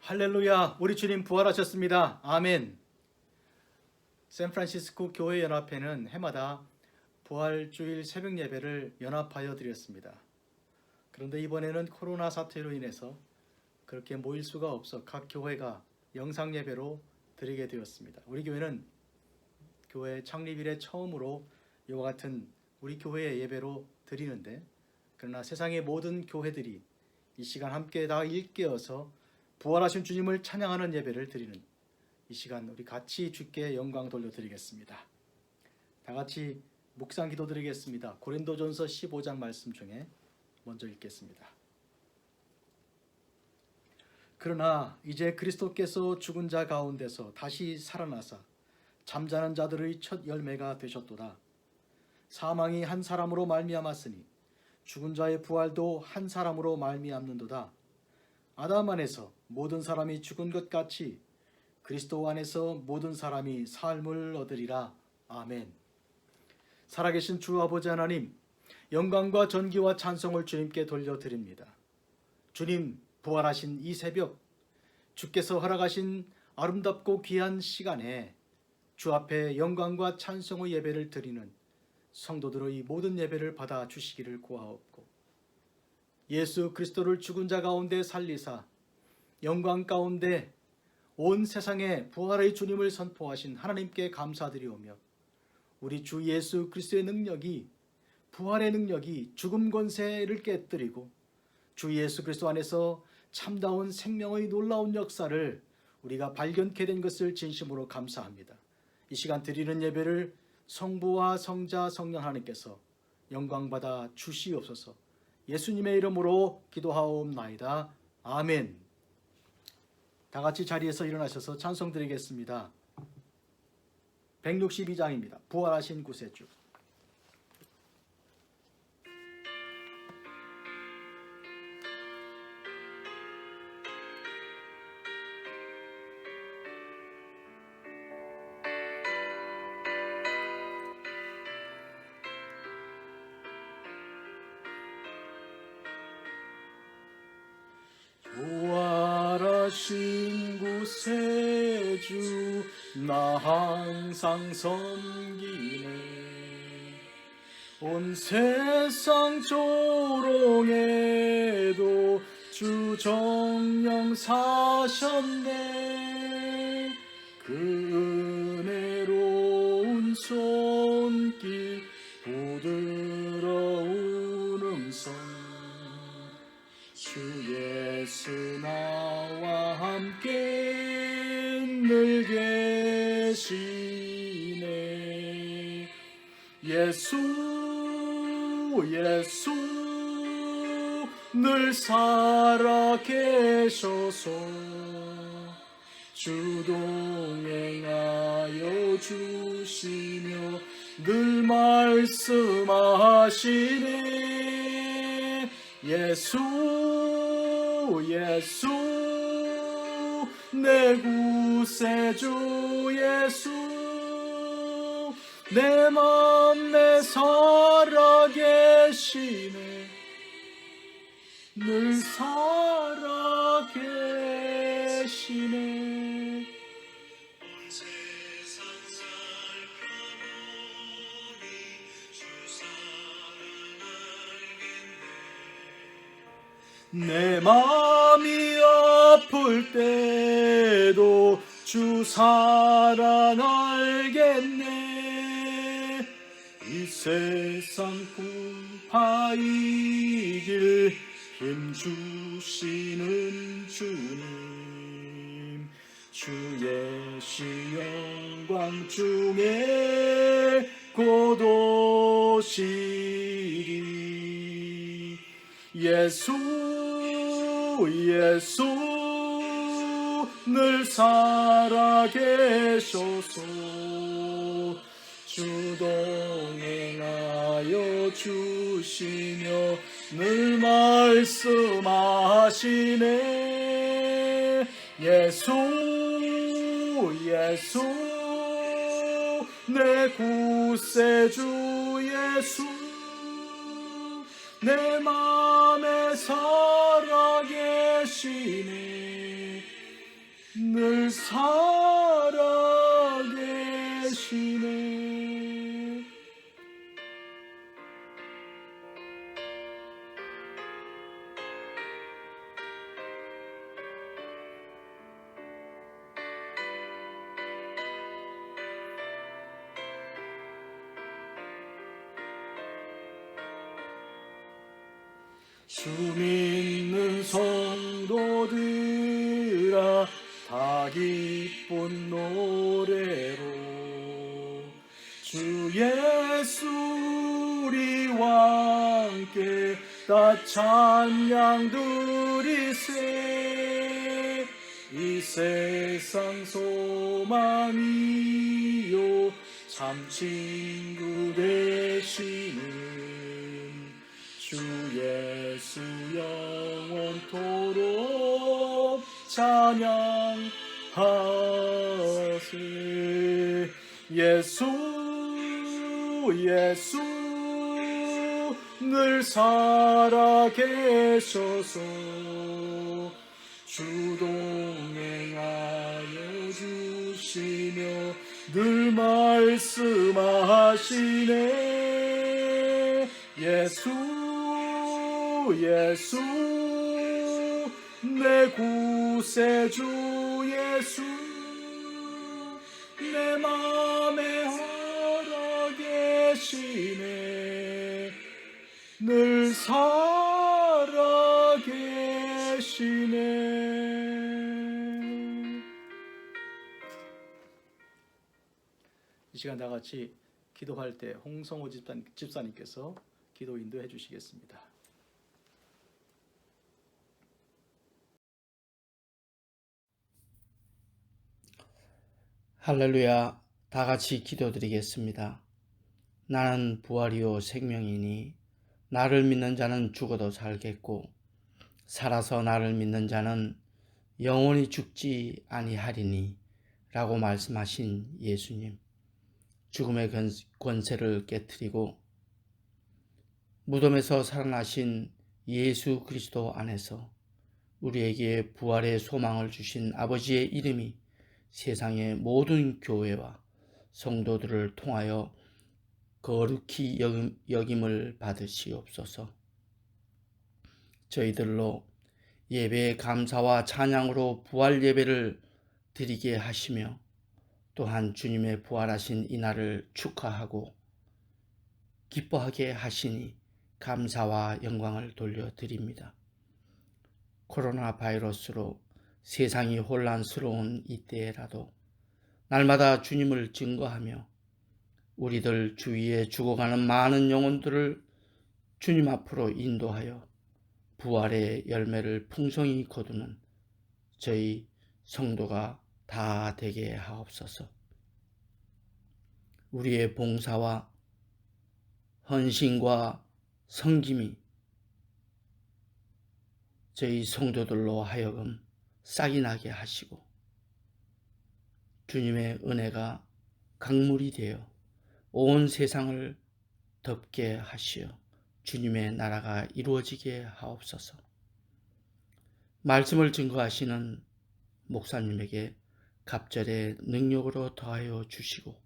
할렐루야, 우리 주님 부활하셨습니다. 아멘. 샌프란시스코 교회연합회는 해마다 부활주일 새벽 예배를 연합하여 드렸습니다. 그런데 이번에는 코로나 사태로 인해서 그렇게 모일 수가 없어 각 교회가 영상 예배로 드리게 되었습니다. 우리 교회는 교회 창립 이래 처음으로 이와 같은 우리 교회의 예배로 드리는데, 그러나 세상의 모든 교회들이 이 시간 함께 다 일깨어서 부활하신 주님을 찬양하는 예배를 드리는 이 시간, 우리 같이 주께 영광 돌려드리겠습니다. 다 같이 묵상 기도 드리겠습니다. 고린도전서 15장 말씀 중에 먼저 읽겠습니다. 그러나 이제 그리스도께서 죽은 자 가운데서 다시 살아나사 잠자는 자들의 첫 열매가 되셨도다. 사망이 한 사람으로 말미암았으니 죽은 자의 부활도 한 사람으로 말미암는도다. 아담 안에서 모든 사람이 죽은 것 같이 그리스도 안에서 모든 사람이 삶을 얻으리라. 아멘. 살아계신 주 아버지 하나님, 영광과 존귀와 찬송을 주님께 돌려드립니다. 주님, 부활하신 이 새벽, 주께서 허락하신 아름답고 귀한 시간에 주 앞에 영광과 찬송의 예배를 드리는 성도들의 모든 예배를 받아 주시기를 구하옵고, 예수 그리스도를 죽은 자 가운데 살리사 영광 가운데 온 세상에 부활의 주님을 선포하신 하나님께 감사드리오며, 우리 주 예수 그리스도의 능력이, 부활의 능력이 죽음 권세를 깨뜨리고 주 예수 그리스도 안에서 참다운 생명의 놀라운 역사를 우리가 발견케 된 것을 진심으로 감사합니다. 이 시간 드리는 예배를 성부와 성자 성령 하나님께서 영광받아 주시옵소서. 예수님의 이름으로 기도하옵나이다. 아멘. 다 같이 자리에서 일어나셔서 찬송 드리겠습니다. 162장입니다. 부활하신 구세주. 부활하신 구세주 나 항상 섬기네. 온 세상 조롱에도 주 정령 사셨네. 그 은혜로운 손길 부드러운 음성 주 예수 나와 함께 늘 계시네. 예수 늘 살아 계셔서 주 동행하여 주시며 늘 말씀하시네. 예수 내 구세주 예수, 내 맘 내 살아계시네. 늘 살아계시네. 내 마음이 아플 때도 주 사랑 알겠네. 이 세상 풍파 이길 힘 주시는 주님, 주의 시영광 중에 곧 오시리. 예수 늘 살아계셔서 주 동행하여 주시며 늘 말씀하시네. 예수 내 구세주 예수, 내 맘에 살아계시네. 늘 살아계시네. 주 믿는 성도들아 다 기쁜 노래로 주 예수 우리와 함께 다 찬양 드리세. 이 세상 소망이요 참 친구 되시는 주 예수 영원토록 찬양하세. 예수 예수 늘 살아계셔서 주 동행하여 주시며 늘 말씀하시네. 예수 예수 내 구세주 예수 내 맘에 살아계시네. 늘 살아계시네. 이 시간 다 같이 기도할 때 홍성호 집사님께서 기도 인도해 주시겠습니다. 할렐루야. 다 같이 기도드리겠습니다. 나는 부활이요 생명이니 나를 믿는 자는 죽어도 살겠고 살아서 나를 믿는 자는 영원히 죽지 아니하리니 라고 말씀하신 예수님, 죽음의 권세를 깨트리고 무덤에서 살아나신 예수 그리스도 안에서 우리에게 부활의 소망을 주신 아버지의 이름이 세상의 모든 교회와 성도들을 통하여 거룩히 여김을 받으시옵소서. 저희들로 예배의 감사와 찬양으로 부활 예배를 드리게 하시며 또한 주님의 부활하신 이날을 축하하고 기뻐하게 하시니 감사와 영광을 돌려드립니다. 코로나 바이러스로 세상이 혼란스러운 이때라도 날마다 주님을 증거하며 우리들 주위에 죽어가는 많은 영혼들을 주님 앞으로 인도하여 부활의 열매를 풍성히 거두는 저희 성도가 다 되게 하옵소서. 우리의 봉사와 헌신과 섬김이 저희 성도들로 하여금 싹이 나게 하시고 주님의 은혜가 강물이 되어 온 세상을 덮게 하시어 주님의 나라가 이루어지게 하옵소서. 말씀을 증거하시는 목사님에게 갑절의 능력으로 더하여 주시고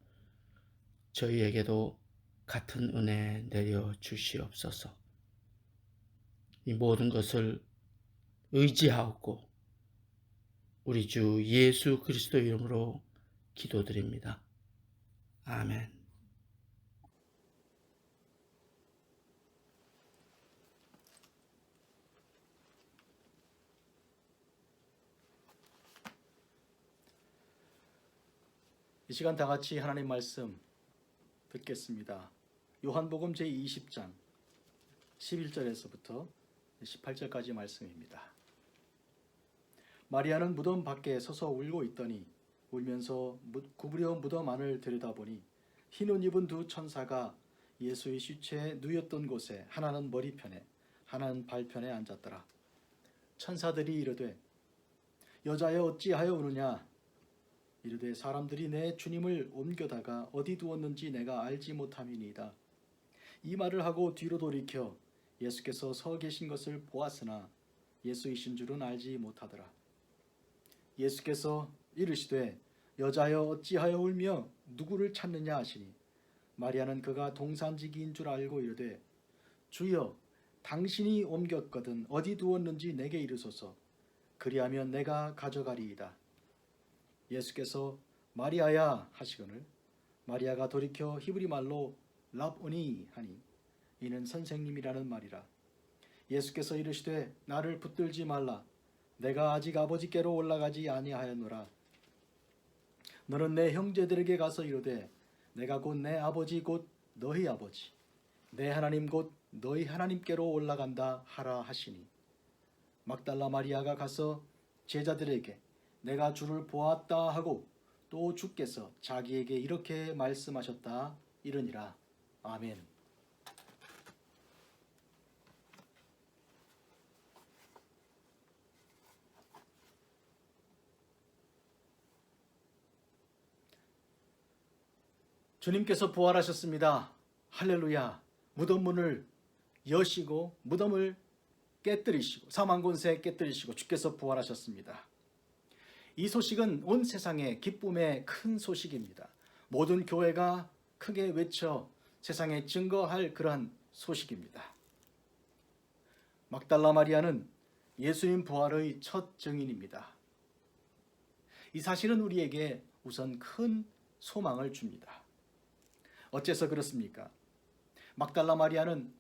저희에게도 같은 은혜 내려 주시옵소서. 이 모든 것을 의지하옵고 우리 주 예수 그리스도 이름으로 기도드립니다. 아멘. 이 시간 다 같이 하나님 말씀 듣겠습니다. 요한복음 제20장 11절에서부터 18절까지 말씀입니다. 마리아는 무덤 밖에 서서 울고 있더니 울면서 구부려 무덤 안을 들여다보니 흰 옷 입은 두 천사가 예수의 시체에 누였던 곳에 하나는 머리편에 하나는 발편에 앉았더라. 천사들이 이르되 여자여 어찌하여 우느냐. 이르되 사람들이 내 주님을 옮겨다가 어디 두었는지 내가 알지 못함이니이다. 이 말을 하고 뒤로 돌이켜 예수께서 서 계신 것을 보았으나 예수이신 줄은 알지 못하더라. 예수께서 이르시되 여자여 어찌하여 울며 누구를 찾느냐 하시니 마리아는 그가 동산지기인 줄 알고 이르되 주여 당신이 옮겼거든 어디 두었는지 내게 이르소서 그리하면 내가 가져가리이다. 예수께서 마리아야 하시거늘 마리아가 돌이켜 히브리 말로 랍오니 하니 이는 선생님이라는 말이라. 예수께서 이르시되 나를 붙들지 말라. 내가 아직 아버지께로 올라가지 아니하였노라. 너는 내 형제들에게 가서 이르되 내가 곧 내 아버지 곧 너희 아버지 내 하나님 곧 너희 하나님께로 올라간다 하라 하시니 막달라 마리아가 가서 제자들에게 내가 주를 보았다 하고 또 주께서 자기에게 이렇게 말씀하셨다 이르니라. 아멘. 주님께서 부활하셨습니다. 할렐루야. 무덤 문을 여시고 무덤을 깨뜨리시고 사망 권세 깨뜨리시고 주께서 부활하셨습니다. 이 소식은 온 세상의 기쁨의 큰 소식입니다. 모든 교회가 크게 외쳐 세상에 증거할 그러한 소식입니다. 막달라 마리아는 예수님 부활의 첫 증인입니다. 이 사실은 우리에게 우선 큰 소망을 줍니다. 어째서 그렇습니까? 막달라 마리아는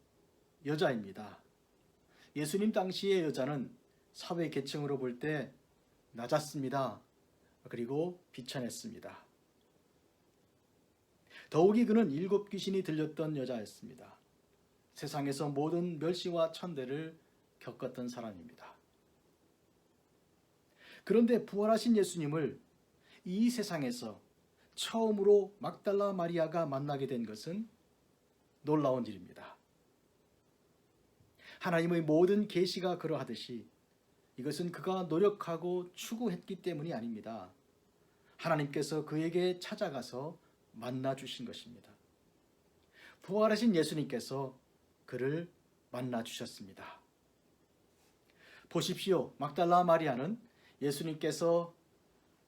여자입니다. 예수님 당시의 여자는 사회 계층으로 볼 때 낮았습니다. 그리고 비천했습니다. 더욱이 그는 7 귀신이 들렸던 여자였습니다. 세상에서 모든 멸시와 천대를 겪었던 사람입니다. 그런데 부활하신 예수님을 이 세상에서 처음으로 막달라 마리아가 만나게 된 것은 놀라운 일입니다. 하나님의 모든 계시가 그러하듯이 이것은 그가 노력하고 추구했기 때문이 아닙니다. 하나님께서 그에게 찾아가서 만나 주신 것입니다. 부활하신 예수님께서 그를 만나 주셨습니다. 보십시오. 막달라 마리아는 예수님께서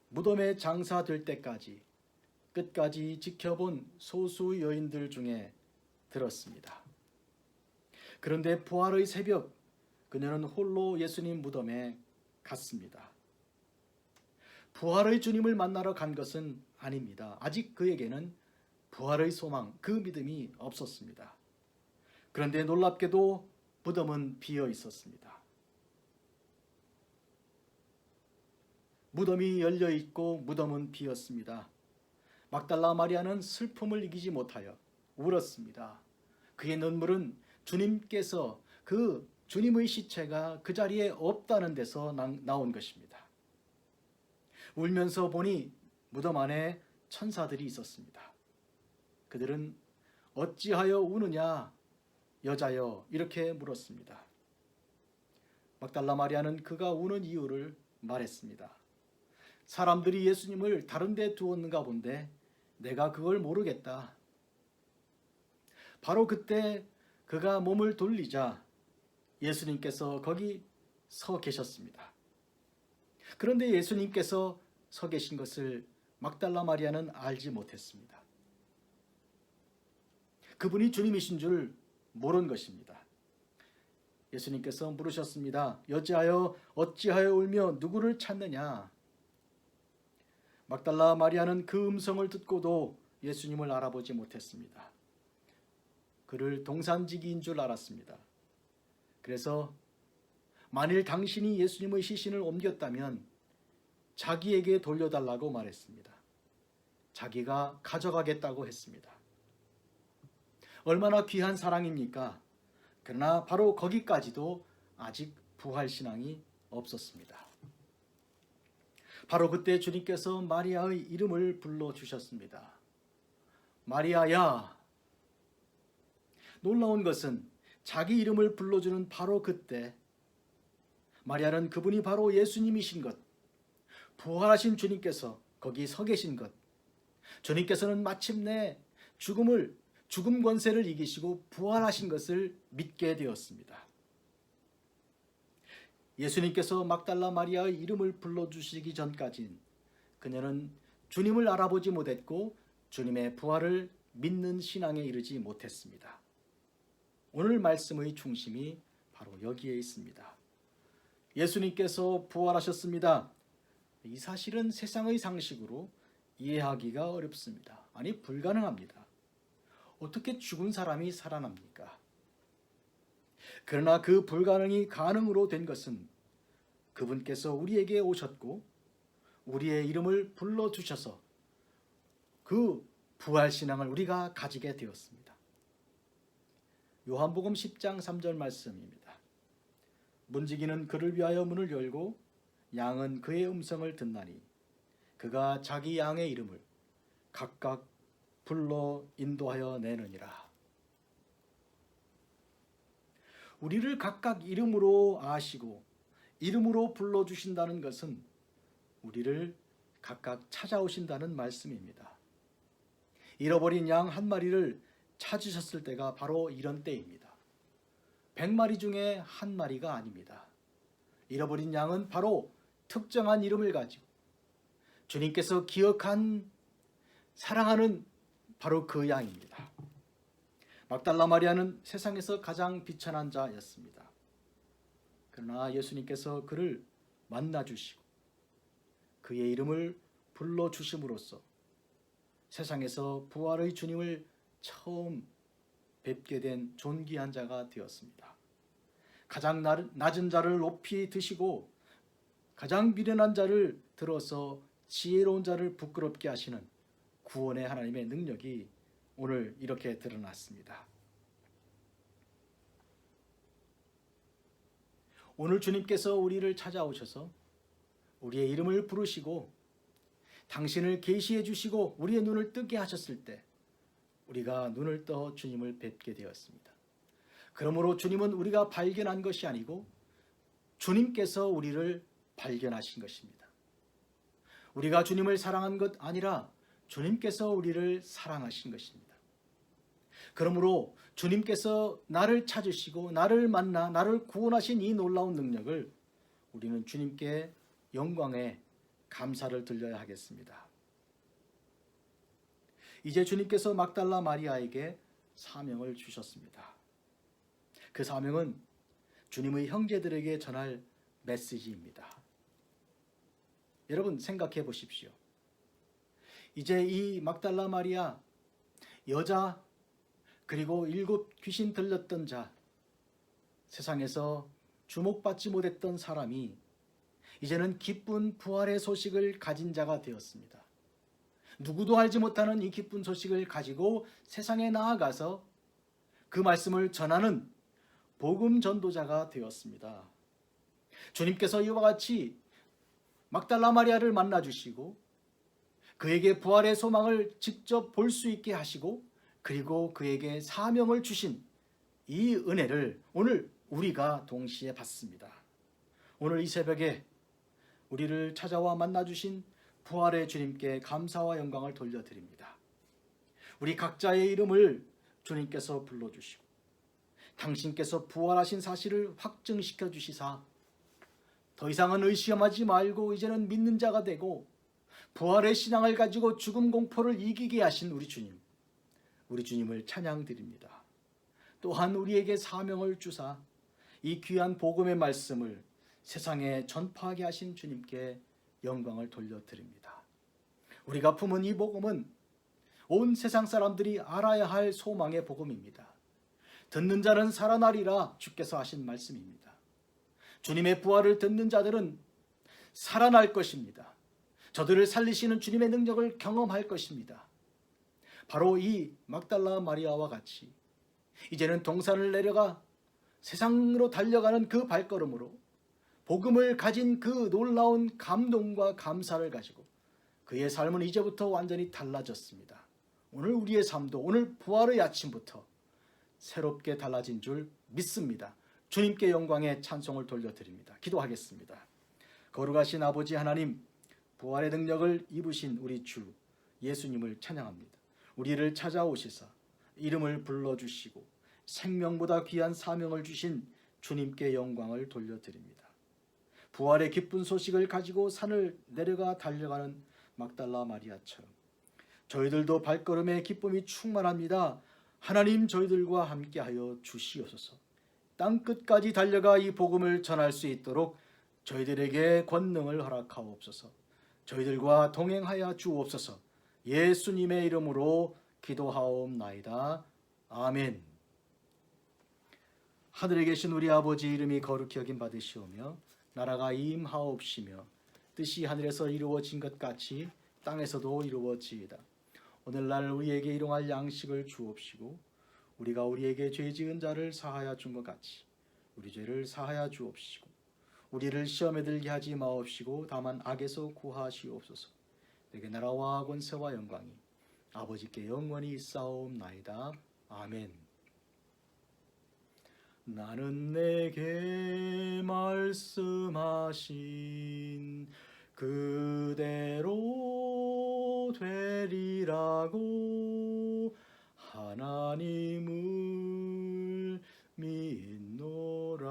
무덤에 장사될 때까지 끝까지 지켜본 소수 여인들 중에 들었습니다. 그런데 부활의 새벽 그녀는 홀로 예수님 무덤에 갔습니다. 부활의 주님을 만나러 간 것은 아닙니다. 아직 그에게는 부활의 소망, 그 믿음이 없었습니다. 그런데 놀랍게도 무덤은 비어 있었습니다. 무덤이 열려 있고 무덤은 비었습니다. 막달라 마리아는 슬픔을 이기지 못하여 울었습니다. 그의 눈물은 주님께서 그 주님의 시체가 그 자리에 없다는 데서 나온 것입니다. 울면서 보니 무덤 안에 천사들이 있었습니다. 그들은 어찌하여 우느냐 여자여 이렇게 물었습니다. 막달라 마리아는 그가 우는 이유를 말했습니다. 사람들이 예수님을 다른 데 두었는가 본데 내가 그걸 모르겠다. 바로 그때 그가 몸을 돌리자 예수님께서 거기 서 계셨습니다. 그런데 예수님께서 서 계신 것을 막달라 마리아는 알지 못했습니다. 그분이 주님이신 줄 모른 것입니다. 예수님께서 물으셨습니다. 여자여 어찌하여 울며 누구를 찾느냐? 막달라 마리아는 그 음성을 듣고도 예수님을 알아보지 못했습니다. 그를 동산지기인 줄 알았습니다. 그래서 만일 당신이 예수님의 시신을 옮겼다면 자기에게 돌려달라고 말했습니다. 자기가 가져가겠다고 했습니다. 얼마나 귀한 사랑입니까? 그러나 바로 거기까지도 아직 부활신앙이 없었습니다. 바로 그때 주님께서 마리아의 이름을 불러주셨습니다. 마리아야. 놀라운 것은 자기 이름을 불러주는 바로 그때 마리아는 그분이 바로 예수님이신 것, 부활하신 주님께서 거기 서 계신 것, 주님께서는 마침내 죽음 권세를 이기시고 부활하신 것을 믿게 되었습니다. 예수님께서 막달라 마리아의 이름을 불러주시기 전까진 그녀는 주님을 알아보지 못했고 주님의 부활을 믿는 신앙에 이르지 못했습니다. 오늘 말씀의 중심이 바로 여기에 있습니다. 예수님께서 부활하셨습니다. 이 사실은 세상의 상식으로 이해하기가 어렵습니다. 아니, 불가능합니다. 어떻게 죽은 사람이 살아납니까? 그러나 그 불가능이 가능으로 된 것은 그분께서 우리에게 오셨고 우리의 이름을 불러주셔서 그 부활신앙을 우리가 가지게 되었습니다. 요한복음 10장 3절 말씀입니다. 문지기는 그를 위하여 문을 열고 양은 그의 음성을 듣나니 그가 자기 양의 이름을 각각 불러 인도하여 내느니라. 우리를 각각 이름으로 아시고 이름으로 불러주신다는 것은 우리를 각각 찾아오신다는 말씀입니다. 잃어버린 양 한 마리를 찾으셨을 때가 바로 이런 때입니다. 100마리 중에 한 마리가 아닙니다. 잃어버린 양은 바로 특정한 이름을 가지고 주님께서 기억한 사랑하는 바로 그 양입니다. 막달라 마리아는 세상에서 가장 비천한 자였습니다. 그러나 예수님께서 그를 만나주시고 그의 이름을 불러주심으로써 세상에서 부활의 주님을 처음 뵙게 된 존귀한 자가 되었습니다. 가장 낮은 자를 높이 드시고 가장 미련한 자를 들어서 지혜로운 자를 부끄럽게 하시는 구원의 하나님의 능력이 오늘 이렇게 드러났습니다. 오늘 주님께서 우리를 찾아오셔서 우리의 이름을 부르시고 당신을 계시해 주시고 우리의 눈을 뜨게 하셨을 때 우리가 눈을 떠 주님을 뵙게 되었습니다. 그러므로 주님은 우리가 발견한 것이 아니고 주님께서 우리를 발견하신 것입니다. 우리가 주님을 사랑한 것 아니라 주님께서 우리를 사랑하신 것입니다. 그러므로 주님께서 나를 찾으시고 나를 만나 나를 구원하신 이 놀라운 능력을 우리는 주님께 영광에 감사를 드려야 하겠습니다. 이제 주님께서 막달라 마리아에게 사명을 주셨습니다. 그 사명은 주님의 형제들에게 전할 메시지입니다. 여러분 생각해 보십시오. 이제 이 막달라 마리아, 여자, 그리고 7 귀신 들렸던 자, 세상에서 주목받지 못했던 사람이 이제는 기쁜 부활의 소식을 가진 자가 되었습니다. 누구도 알지 못하는 이 기쁜 소식을 가지고 세상에 나아가서 그 말씀을 전하는 복음 전도자가 되었습니다. 주님께서 이와 같이 막달라 마리아를 만나 주시고 그에게 부활의 소망을 직접 볼 수 있게 하시고 그리고 그에게 사명을 주신 이 은혜를 오늘 우리가 동시에 받습니다. 오늘 이 새벽에 우리를 찾아와 만나 주신 부활의 주님께 감사와 영광을 돌려드립니다. 우리 각자의 이름을 주님께서 불러주시고 당신께서 부활하신 사실을 확증시켜 주시사 더 이상은 의심하지 말고 이제는 믿는 자가 되고 부활의 신앙을 가지고 죽음 공포를 이기게 하신 우리 주님을 찬양드립니다. 또한 우리에게 사명을 주사 이 귀한 복음의 말씀을 세상에 전파하게 하신 주님께 영광을 돌려드립니다. 우리가 품은 이 복음은 온 세상 사람들이 알아야 할 소망의 복음입니다. 듣는 자는 살아나리라 주께서 하신 말씀입니다. 주님의 부활을 듣는 자들은 살아날 것입니다. 저들을 살리시는 주님의 능력을 경험할 것입니다. 바로 이 막달라 마리아와 같이 이제는 동산을 내려가 세상으로 달려가는 그 발걸음으로 복음을 가진 그 놀라운 감동과 감사를 가지고 그의 삶은 이제부터 완전히 달라졌습니다. 오늘 우리의 삶도 오늘 부활의 아침부터 새롭게 달라진 줄 믿습니다. 주님께 영광의 찬송을 돌려드립니다. 기도하겠습니다. 거룩하신 아버지 하나님, 부활의 능력을 입으신 우리 주 예수님을 찬양합니다. 우리를 찾아오시사 이름을 불러주시고 생명보다 귀한 사명을 주신 주님께 영광을 돌려드립니다. 부활의 기쁜 소식을 가지고 산을 내려가 달려가는 막달라 마리아처럼 저희들도 발걸음에 기쁨이 충만합니다. 하나님 저희들과 함께하여 주시옵소서. 땅끝까지 달려가 이 복음을 전할 수 있도록 저희들에게 권능을 허락하옵소서. 저희들과 동행하여 주옵소서. 예수님의 이름으로 기도하옵나이다. 아멘. 하늘에 계신 우리 아버지 이름이 거룩히 여김 받으시오며 나라가 임하옵시며 뜻이 하늘에서 이루어진 것 같이 땅에서도 이루어지이다. 오늘날 우리에게 일용할 양식을 주옵시고 우리가 우리에게 죄 지은 자를 사하여 준 것 같이 우리 죄를 사하여 주옵시고 우리를 시험에 들게 하지 마옵시고 다만 악에서 구하시옵소서. 내게 나라와 권세와 영광이 아버지께 영원히 있사옵나이다. 아멘. 나는 내게 말씀하신 그대로 되리라고 하나님을 믿노라.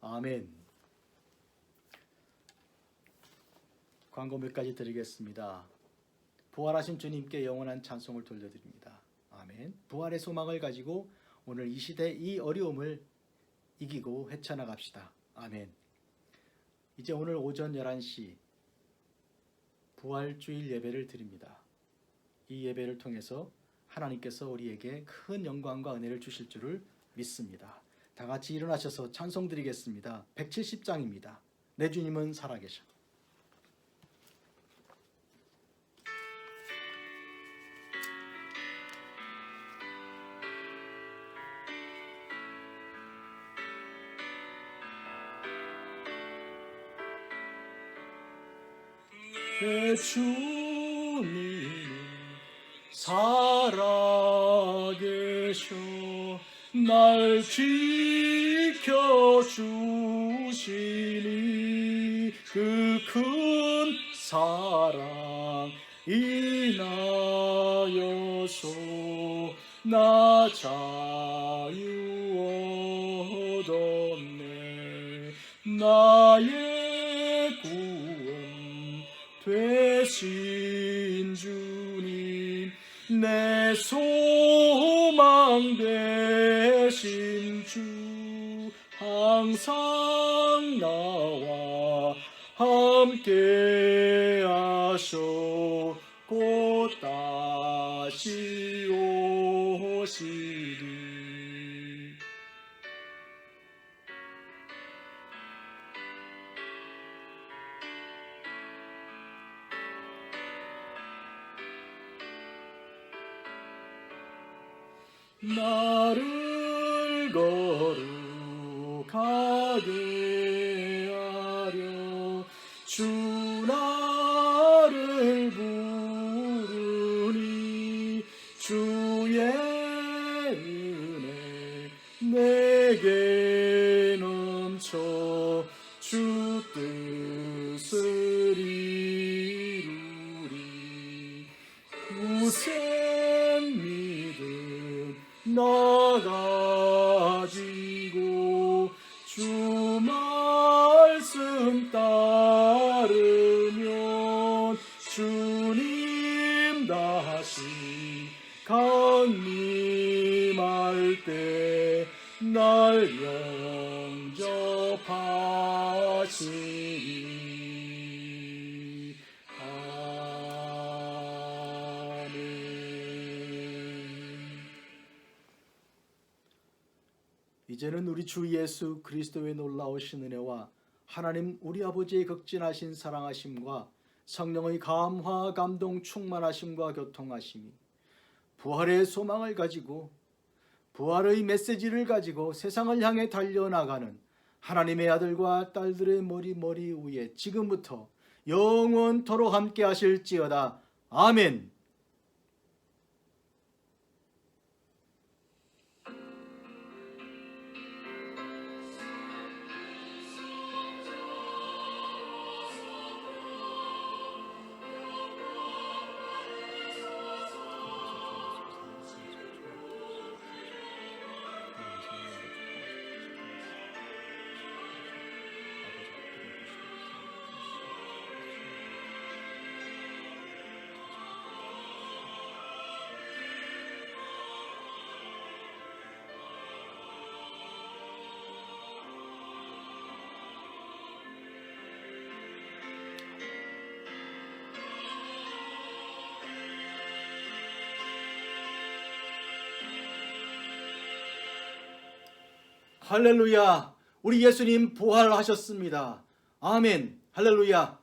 아멘. 광고 몇 가지 드리겠습니다. 부활하신 주님께 영원한 찬송을 돌려드립니다. 아멘. 부활의 소망을 가지고 오늘 이 시대 이 어려움을 이기고 헤쳐나갑시다. 아멘. 이제 오늘 오전 11시 부활주일 예배를 드립니다. 이 예배를 통해서 하나님께서 우리에게 큰 영광과 은혜를 주실 줄을 믿습니다. 다 같이 일어나셔서 찬송 드리겠습니다. 170장입니다. 내 주님은 살아계셔. 내 주님은 살아계셔 날 지켜주시니 그 큰 사랑 인하여서 나 자유 얻었네. 나의 구원 되신 주님 내 소망 되신 주 항상 나와 함께 하셔 곧 다시 오시리. 나를 거룩하게 하려 주 나를 부르니 주의 은혜 내게 넘쳐 주 뜻을 이루리. 우선 믿음 나 가지고 주 말씀 따르면 주님 다시 강림할 때 날 영접하시리. 아멘. 이제는 우리 주 예수 그리스도의 놀라우신 은혜와 하나님 우리 아버지의 극진하신 사랑하심과 성령의 감화 감동 충만하심과 교통하심이 부활의 소망을 가지고 부활의 메시지를 가지고 세상을 향해 달려나가는 하나님의 아들과 딸들의 머리 위에 지금부터 영원토록 함께 하실지어다. 아멘. 할렐루야. 우리 예수님 부활하셨습니다. 아멘. 할렐루야.